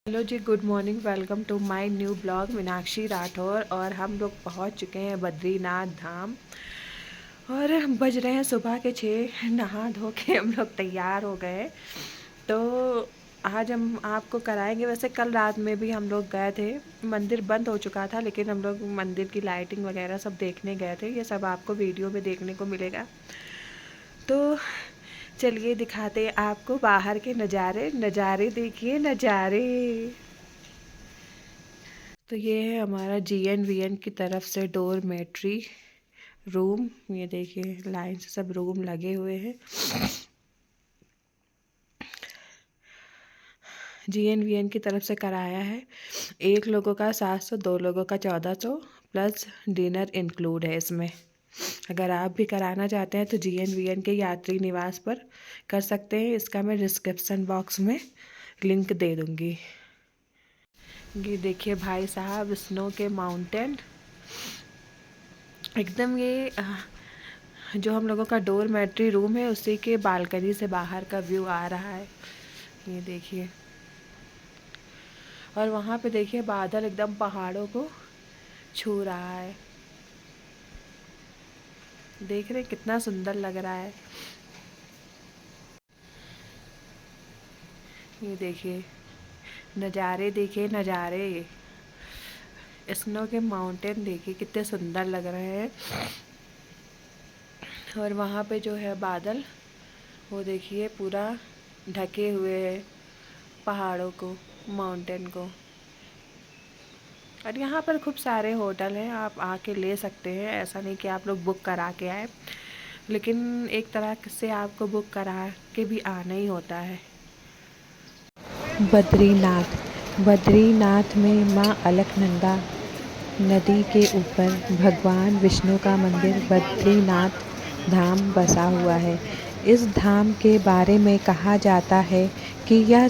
Hello ji, good morning. Welcome to my new blog Meenakshi Rathore. और हम लोग पहुंच चुके हैं बद्रीनाथ धाम और बज रहे हैं सुबह के 6। नहा धो के हम लोग तैयार हो गए। तो आज हम आपको कराएंगे। वैसे कल रात में भी हम लोग गए थे, मंदिर बंद हो चुका था, लेकिन हम लोग मंदिर की लाइटिंग वगैरह सब देखने गए थे। ये सब आपको वीडियो में देखने को मिलेगा। तो चलिए दिखाते हैं आपको बाहर के नज़ारे। नज़ारे देखिए, नज़ारे। तो ये है हमारा GNVN की तरफ से डोरमेट्री रूम। ये देखिए, लाइन से सब रूम लगे हुए हैं। GNVN की तरफ से कराया है। एक लोगों का 700, दो लोगों का 1400 प्लस डिनर इंक्लूड है इसमें। अगर आप भी कराना चाहते हैं तो GNVN के यात्री निवास पर कर सकते हैं। इसका मैं डिस्क्रिप्शन बॉक्स में लिंक दे दूँगी। ये देखिए भाई साहब, स्नो के माउंटेन एकदम। ये जो हम लोगों का डोरमेट्री रूम है उसी के बालकनी से बाहर का व्यू आ रहा है। ये देखिए। और वहाँ पे देखिए बादल एकदम पहाड़ों को छू रहा है। देख रहे कितना सुंदर लग रहा है। ये देखिए नज़ारे, देखिए नज़ारे। स्नो के माउंटेन देखिए कितने सुंदर लग रहे हैं। और वहाँ पे जो है बादल, वो देखिए पूरा ढके हुए हैं पहाड़ों को, माउंटेन को। और यहाँ पर खूब सारे होटल हैं, आप आके ले सकते हैं। ऐसा नहीं कि आप लोग बुक करा के आए, लेकिन एक तरह से आपको बुक करा के भी आना ही होता है। बद्रीनाथ में माँ अलकनंदा नदी के ऊपर भगवान विष्णु का मंदिर बद्रीनाथ धाम बसा हुआ है। इस धाम के बारे में कहा जाता है कि यह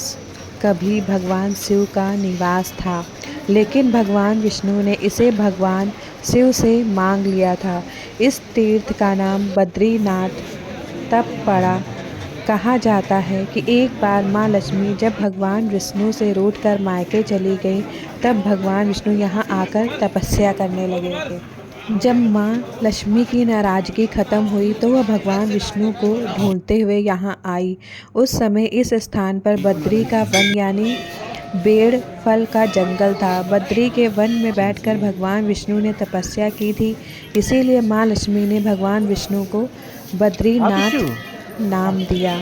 कभी भगवान शिव का निवास था, लेकिन भगवान विष्णु ने इसे भगवान शिव से मांग लिया था। इस तीर्थ का नाम बद्रीनाथ तब पड़ा। कहा जाता है कि एक बार माँ लक्ष्मी जब भगवान विष्णु से रूठकर मायके चली गई, तब भगवान विष्णु यहाँ आकर तपस्या करने लगे थे। जब माँ लक्ष्मी की नाराज़गी खत्म हुई तो वह भगवान विष्णु को ढूंढते हुए यहाँ आई। उस समय इस स्थान पर बद्री का वन यानी बेड़ फल का जंगल था। बद्री के वन में बैठकर भगवान विष्णु ने तपस्या की थी। इसीलिए माँ लक्ष्मी ने भगवान विष्णु को बद्रीनाथ नाम दिया।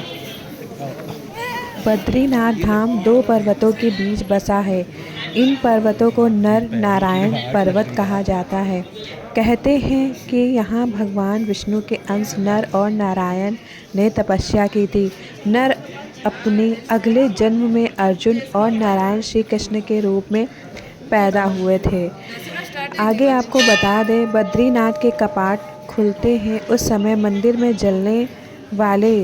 बद्रीनाथ धाम दो पर्वतों के बीच बसा है। इन पर्वतों को नर नारायण पर्वत कहा जाता है। कहते हैं कि यहाँ भगवान विष्णु के अंश नर और नारायण ने तपस्या की थी। नर अपने अगले जन्म में अर्जुन और नारायण श्री कृष्ण के रूप में पैदा हुए थे। आगे आपको बता दें, बद्रीनाथ के कपाट खुलते हैं उस समय मंदिर में जलने वाले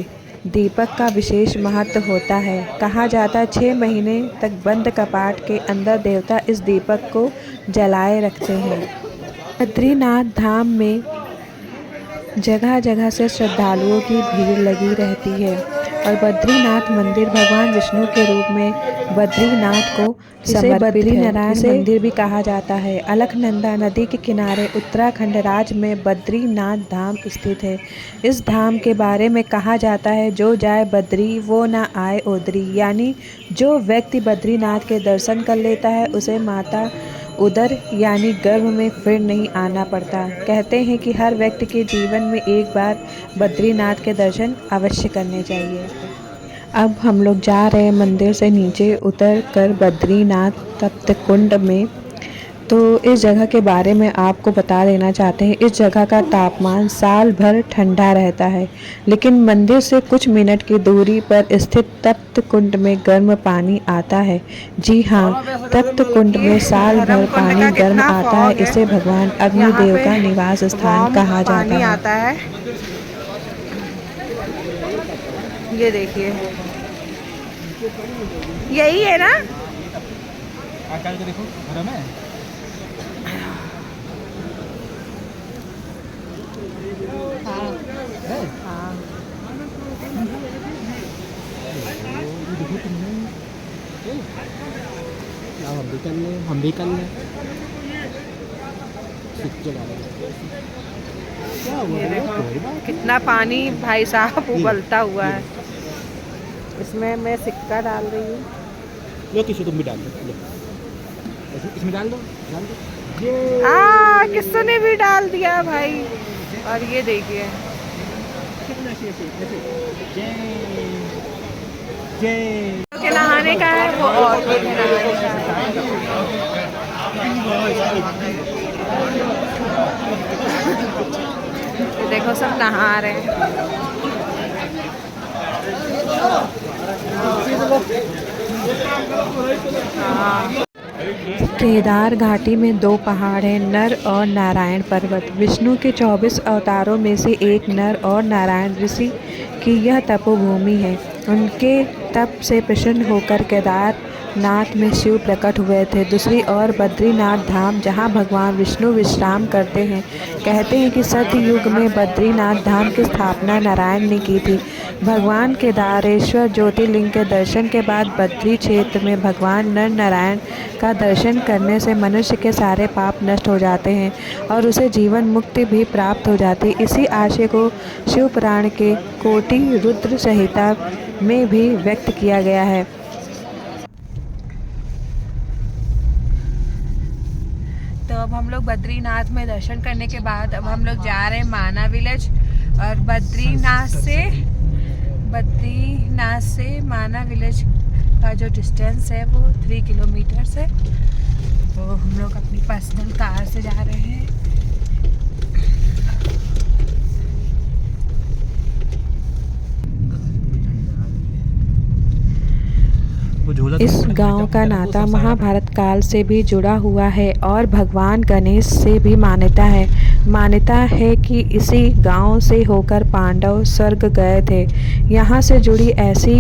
दीपक का विशेष महत्व होता है। कहा जाता है 6 महीने तक बंद कपाट के अंदर देवता इस दीपक को जलाए रखते हैं। बद्रीनाथ धाम में जगह जगह से श्रद्धालुओं की भीड़ लगी रहती है। और बद्रीनाथ मंदिर भगवान विष्णु के रूप में बद्रीनाथ को इसे बद्रीनारायण मंदिर भी कहा जाता है। अलकनंदा नदी के किनारे उत्तराखंड राज्य में बद्रीनाथ धाम स्थित है। इस धाम के बारे में कहा जाता है, जो जाए बद्री वो ना आए ओदरी, यानी जो व्यक्ति बद्रीनाथ के दर्शन कर लेता है उसे माता उदर यानी गर्भ में फिर नहीं आना पड़ता। कहते हैं कि हर व्यक्ति के जीवन में एक बार बद्रीनाथ के दर्शन अवश्य करने चाहिए। अब हम लोग जा रहे हैं मंदिर से नीचे उतर कर बद्रीनाथ तप्त कुंड में। तो इस जगह के बारे में आपको बता देना चाहते हैं, इस जगह का तापमान साल भर ठंडा रहता है, लेकिन मंदिर से कुछ मिनट की दूरी पर स्थित तप्त कुंड में गर्म पानी आता है। जी हाँ, तप्त कुंड में साल भर पानी गर्म आता है। इसे भगवान अग्निदेव का निवास स्थान कहा जाता है। ये देखिए, यही है ना? देखो हाँ। अब हम भी कर लें, हम भी कर लें। सिक्के डालें। क्या हुआ ये भैया, देखो कोई बात कितना पानी भाई साहब नहीं। उबलता हुआ ये है। इसमें मैं सिक्का डाल रही हूँ। लो किसी तुम भी डाल दो, लो इसमें डाल दो, डाल दो। ये किसने भी डाल दिया भाई। और ये देखिए जय के नहाने का है वो औरतों के नहाने का है। देखो सब नहा रहे हैं। हाँ। केदार घाटी में दो पहाड़ हैं, नर और नारायण पर्वत। विष्णु के 24 अवतारों में से एक नर और नारायण ऋषि की यह तपोभूमि है। उनके तप से प्रसन्न होकर केदारनाथ में शिव प्रकट हुए थे। दूसरी ओर बद्रीनाथ धाम, जहाँ भगवान विष्णु विश्राम करते हैं। कहते हैं कि सतयुग में बद्रीनाथ धाम की स्थापना नारायण ने की थी। भगवान केदारेश्वर ज्योतिर्लिंग के दर्शन के बाद बद्री क्षेत्र में भगवान नर नारायण का दर्शन करने से मनुष्य के सारे पाप नष्ट हो जाते हैं और उसे जीवन मुक्ति भी प्राप्त हो जाती है। इसी आशय को शिव पुराण के कोटि रुद्र संहिता में भी व्यक्त किया गया है। तो अब हम लोग बद्रीनाथ में दर्शन करने के बाद अब हम लोग जा रहे हैं माना विलेज। और बद्रीनाथ से माना विलेज का जो डिस्टेंस है वो 3 किलोमीटर है। तो हम लोग अपनी पर्सनल कार से जा रहे हैं। इस गांव का नाता महाभारत काल से भी जुड़ा हुआ है और भगवान गणेश से भी मान्यता है कि इसी गांव से होकर पांडव स्वर्ग गए थे। यहाँ से जुड़ी ऐसी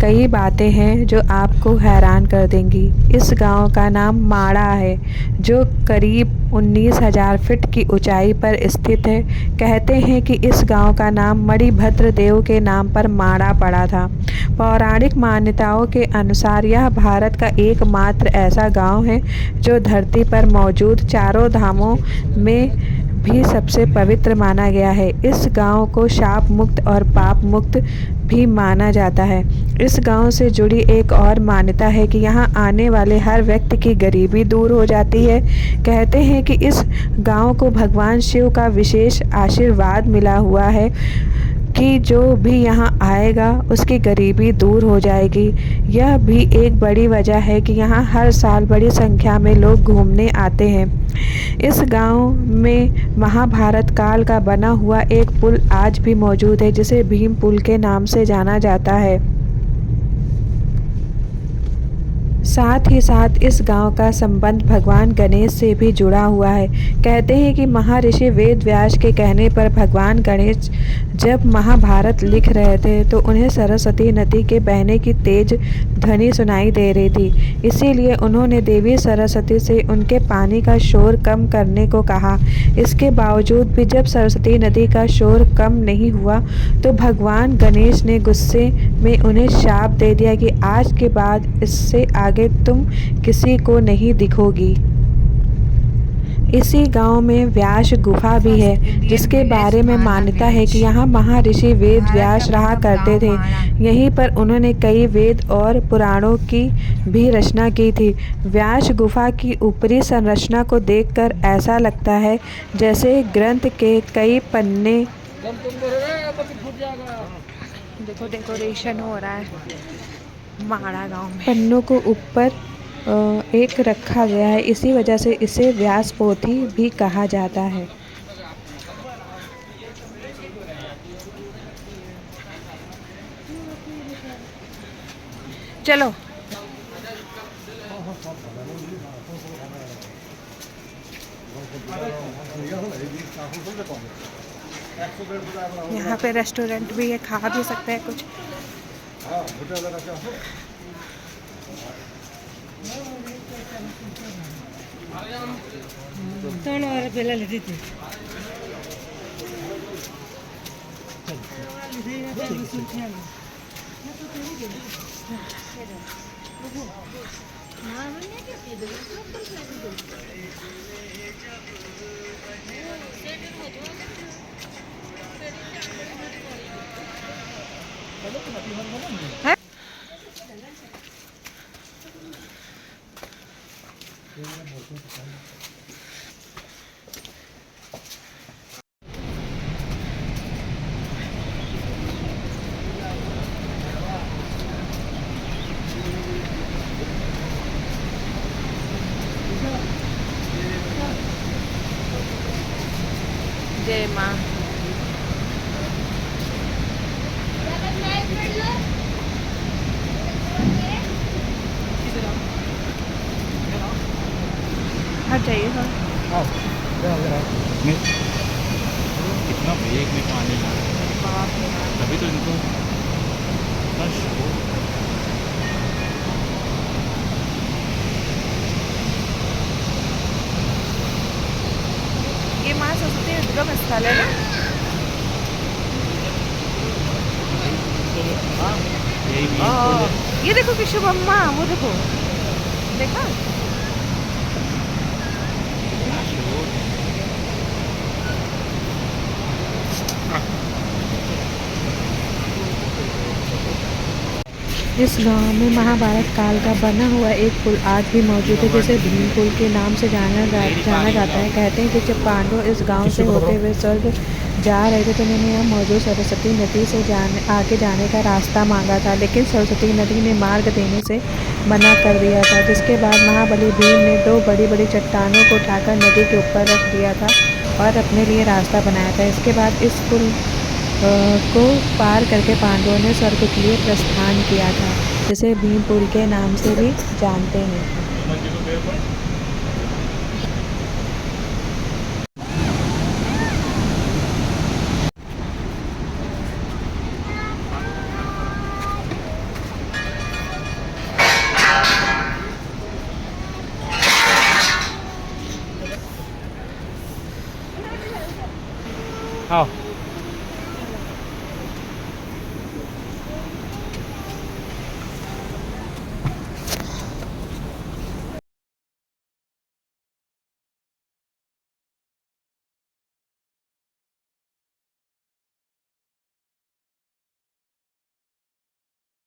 कई बातें हैं जो आपको हैरान कर देंगी। इस गांव का नाम माड़ा है, जो करीब 19,000 फीट की ऊंचाई पर स्थित है। कहते हैं कि इस गांव का नाम मणिभद्र देव के नाम पर माड़ा पड़ा था। पौराणिक मान्यताओं के अनुसार यह भारत का एकमात्र ऐसा गांव है जो धरती पर मौजूद चारों धामों में भी सबसे पवित्र माना गया है। इस गांव को शाप मुक्त और पाप मुक्त भी माना जाता है। इस गांव से जुड़ी एक और मान्यता है कि यहाँ आने वाले हर व्यक्ति की गरीबी दूर हो जाती है। कहते हैं कि इस गांव को भगवान शिव का विशेष आशीर्वाद मिला हुआ है कि जो भी यहाँ आएगा उसकी गरीबी दूर हो जाएगी। यह भी एक बड़ी वजह है कि यहाँ हर साल बड़ी संख्या में लोग घूमने आते हैं। इस गांव में महाभारत काल का बना हुआ एक पुल आज भी मौजूद है, जिसे भीम पुल के नाम से जाना जाता है। साथ ही साथ इस गांव का संबंध भगवान गणेश से भी जुड़ा हुआ है। कहते हैं कि महर्षि वेद व्यास के कहने पर भगवान गणेश जब महाभारत लिख रहे थे तो उन्हें सरस्वती नदी के बहने की तेज ध्वनि सुनाई दे रही थी। इसीलिए उन्होंने देवी सरस्वती से उनके पानी का शोर कम करने को कहा। इसके बावजूद भी जब सरस्वती नदी का शोर कम नहीं हुआ तो भगवान गणेश ने गुस्से में उन्हें शाप दे दिया कि आज के बाद इससे आगे तुम किसी को नहीं दिखोगी। इसी गांव में व्यास गुफा भी है, जिसके बारे में मान्यता है कि यहाँ महर्षि वेद व्यास रहा करते थे। यहीं पर उन्होंने कई वेद और पुराणों की भी रचना की थी। व्यास गुफा की ऊपरी संरचना को देखकर ऐसा लगता है जैसे ग्रंथ के कई पन्ने। देखो डेकोरेशन हो रहा है माड़ा गांव में। पन्नों को ऊपर एक रखा गया है, इसी वजह से इसे व्यास पोथी भी कहा जाता है। चलो यहाँ पे रेस्टोरेंट भी है, खा भी सकते हैं कुछ। है? जय माँ। हट जाइए सर। आओ कितना वेग में पानी आ रहा है, तभी तो इनको इतना शोर। ये माँ सरस्वती उद्गम स्थल है ना? यही भी ये देखो किशु अम्मा, वो देखो, देखा? इस गांव में महाभारत काल का बना हुआ एक पुल आज भी मौजूद है, जिसे भीम पुल के नाम से जाना जाता है। कहते हैं कि जब पांडव इस गांव से होते हुए स्वर्ग जा रहे थे तो उन्होंने यहाँ मौजूद सरस्वती नदी से आगे जाने का रास्ता मांगा था, लेकिन सरस्वती नदी ने मार्ग देने से मना कर दिया था। जिसके बाद महाबली भीम ने दो बड़ी बड़ी चट्टानों को उठाकर नदी के ऊपर रख दिया था और अपने लिए रास्ता बनाया था। इसके बाद इस पुल को पार करके पांडवों ने स्वर्ग के लिए प्रस्थान किया था, जिसे भीम पुल के नाम से भी जानते हैं। आओ